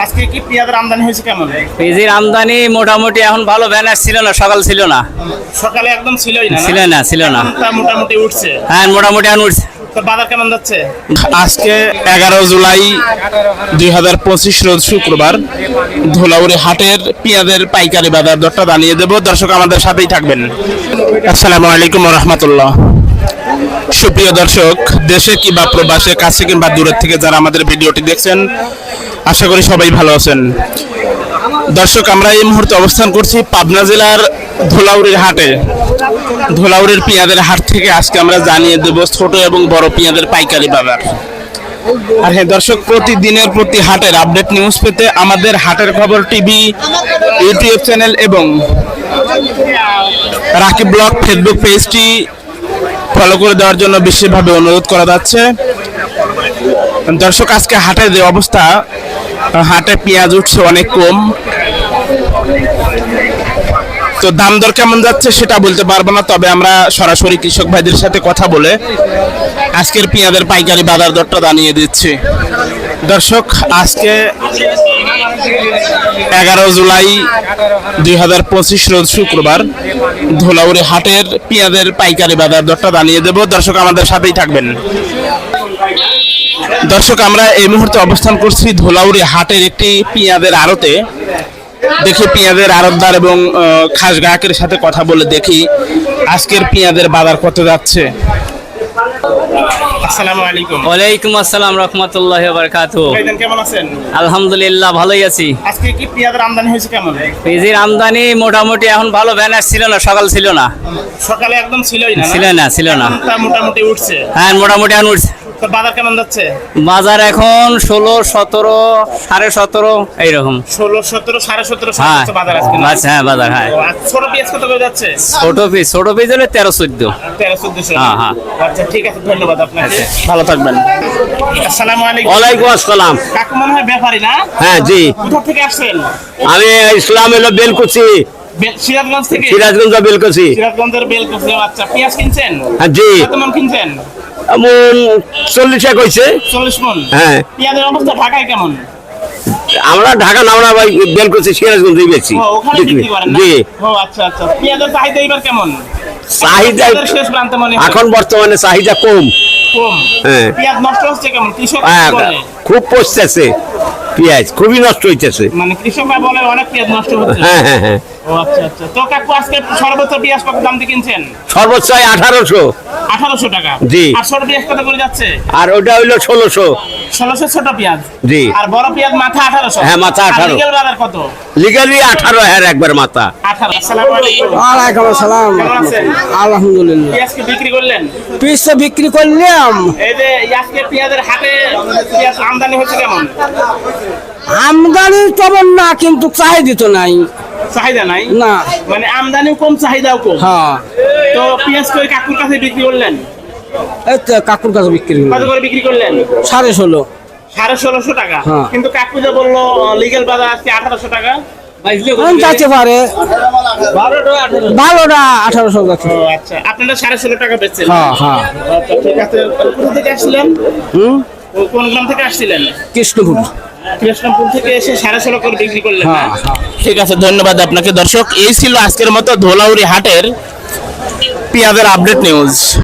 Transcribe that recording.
আজকে কি পেঁয়াজের আমদানি হয়েছে কেমন? পেঁয়াজের আমদানি মোটামুটি এখন ভালো, ব্যানার ছিল না, সকাল ছিল না, সকালে একদম ছিলই না, ছিল না। এখন তা মোটামুটি উঠছে। হ্যাঁ, মোটামুটি এখন উঠছে। তো বাজার কেমন যাচ্ছে? আজকে 11 জুলাই 2025 রোজ শুক্রবার ধুলাউড়ি হাটের পেঁয়াজের পাইকারি বাজার দরটা জানিয়ে দেব। দর্শক আমাদের সাথেই থাকবেন। আসসালামু আলাইকুম ওয়া রাহমাতুল্লাহ। সুপ্রিয় দর্শক, দেশে কিংবা প্রবাসে, কাছে কিংবা দূরের থেকে যারা আমাদের ভিডিওটি দেখছেন, আশা করি সবাই ভালো আছেন। দর্শক, আমরা এই মুহূর্তে অবস্থান করছি পাবনা জেলার ধুলাউড়ির হাটে। ধুলাউড়ির পেঁয়াজের হাট থেকে আজকে আমরা জানিয়ে দেব ছোট এবং বড় পেঁয়াজের পাইকারি বাজার। আর হ্যাঁ দর্শক, প্রতিদিনের প্রতি হাটের আপডেট নিউজ পেতে আমাদের হাটের খবর টিভি ইউটিউব চ্যানেল এবং রাকিব ব্লগ ফেসবুক পেজটি ফলো করে দেওয়ার জন্য বিশেষভাবে অনুরোধ করা যাচ্ছে। দর্শক, আজকে হাটের যে অবস্থা, হাটে পেঁয়াজ উঠছে অনেক কম। তো দাম দর কেমন যাচ্ছে সেটা বলতে পারবো না, তবে আমরা সরাসরি কৃষক ভাইদের সাথে কথা বলে আজকের পেঁয়াজের পাইকারি বাজার দরটা জানিয়ে দিচ্ছি। দর্শক, আজকে 11 জুলাই 2025 রোজ শুক্রবার ধুলাউড়ি হাটের পেঁয়াজের পাইকারি বাজার দরটা জানিয়ে দেব। দর্শক আমাদের সাথেই থাকবেন। দর্শক, আমরা এই মুহূর্তে অবস্থান করছি ধুলাউড়ি হাটের একটি পেঁয়াজের আড়তে। দেখি পেঁয়াজের আড়তদার এবং খাস গ্রাহকের সাথে কথা বলে দেখি আজকের পেঁয়াজের বাজার কত যাচ্ছে। আসসালামু আলাইকুম। ওয়ালাইকুম আসসালাম রাহমাতুল্লাহি ওয়া বারাকাতুহু। ভাইজান কেমন আছেন? আলহামদুলিল্লাহ, ভালোই আছি। আজকে কি পেঁয়াজের আমদানি হয়েছে কেমন? পেঁয়াজের আমদানি মোটামুটি এখন ভালো, ব্যানার ছিল না, সকাল ছিল না, সকালে একদম ছিলই না, ছিল না। এখন তা মোটামুটি উঠছে। হ্যাঁ, মোটামুটি এখন উঠছে। তো বাজার কেমন যাচ্ছে? বাজার এখন 16, 17, 17.5 এইরকম। 16, 17, 17.5 হ্যাঁ বাজার আজকে না? হ্যাঁ, বাজার। হ্যাঁ, ও, আর ছোট পেঁয়াজ কত করে যাচ্ছে? ছোট পিস হলে 13-14। 13-14। হ্যাঁ। আচ্ছা, ঠিক আছে, ধন্যবাদ আপনাকে। ভালো থাকবেন। আসসালামু আলাইকুম। ওয়ালাইকুম আসসালাম। কাকু মনে হয় ব্যাপারী না? হ্যাঁ জি, কোথা থেকে আসছেন? আমি ইসলাম এলো বেলকুচি, সিরাজগঞ্জ থেকে? সিরাজগঞ্জ বেলকুচি। সিরাজগঞ্জের বেলকুচি। আচ্ছা, পেঁয়াজ কিনছেন? হ্যাঁ জি, কত মন কিনছেন? এমন 40 টাকা হয়েছে। 40 মন? হ্যাঁ। পেঁয়াজের অবস্থা ঢাকায় কেমন? আমরা ঢাকা নামরা ভাই বেলকুচি সিরাজগঞ্জেই বেশি ও, ওখানে বিক্রি করেন না? জি। ও আচ্ছা। পেঁয়াজের চাহিদা এবার কেমন? চাহিদা পেঁয়াজের শেষ প্রান্তে মনে হয়। এখন বর্তমানে চাহিদা কম। কম? হ্যাঁ। পেঁয়াজ নষ্ট হচ্ছে কেমন? কৃষক হ্যাঁ, বলে। খুব পচতেছে পেঁয়াজ, খুবই নষ্ট হইতেছে। মানে কৃষকরা বলে অনেক পেঁয়াজ নষ্ট হচ্ছে। হ্যাঁ। ও আচ্ছা। তো কাকু, আজকে সর্বোচ্চ পেঁয়াজ কত দাম দিয়ে কিনছেন? সর্বোচ্চ 1800। 1800 টাকা? জি। আর ছোট পেঁয়াজ কত করে যাচ্ছে? আর ওটা হইলো 1600। 1600 ছোট পেঁয়াজ? জি। আর বড় পেঁয়াজ মাথা 1800? হ্যাঁ, মাথা 1800। লিগ্যাল বাজার কত? লিগালি 18 একবার মাথা। 18। আসসালামু আলাইকুম। ওয়ালাইকুম আসসালাম। কেমন আছেন? আলহামদুলিল্লাহ। পেঁয়াজ কি বিক্রি করলেন? পিস বিক্রি করলাম। এই যে আজকে পেঁয়াজের হাটে পেঁয়াজ আমদানি হচ্ছে কেমন? আমদানি তেমন না, কিন্তু চাহিদা তো নাই। চাহিদা নাই? না। মানে আমদানিও কম, চাহিদাও কম। হ্যাঁ, তো পেঁয়াজ করে কাকুর কাছে বিক্রি করলেন? এই তো কাকুর কাছে বিক্রি কত করলাম করে বিক্রি করলেন? 16.5। 1650 টাকা? হ্যাঁ। কিন্তু কাকু যে বললো লিগ্যাল বাজার আজকে 1800 টাকা। যাচ্ছে পারে, ভালোটা 1800 যাচ্ছে। ও আচ্ছা, আপনারা 16.5 টাকা বেচছেন? হ্যাঁ। আচ্ছা, ঠিক আছে। কোথা থেকে আসছিলেন? কোন গ্রাম থেকে আসছিলেন? কৃষ্ণপুর। কৃষ্ণপুর থেকে এসে 16.5 করে বিক্রি করলেন না? হ্যাঁ। ঠিক আছে, ধন্যবাদ আপনাকে। দর্শক, এই ছিল আজকের মতো ধুলাউড়ি হাটের পেঁয়াজের আপডেট নিউজ।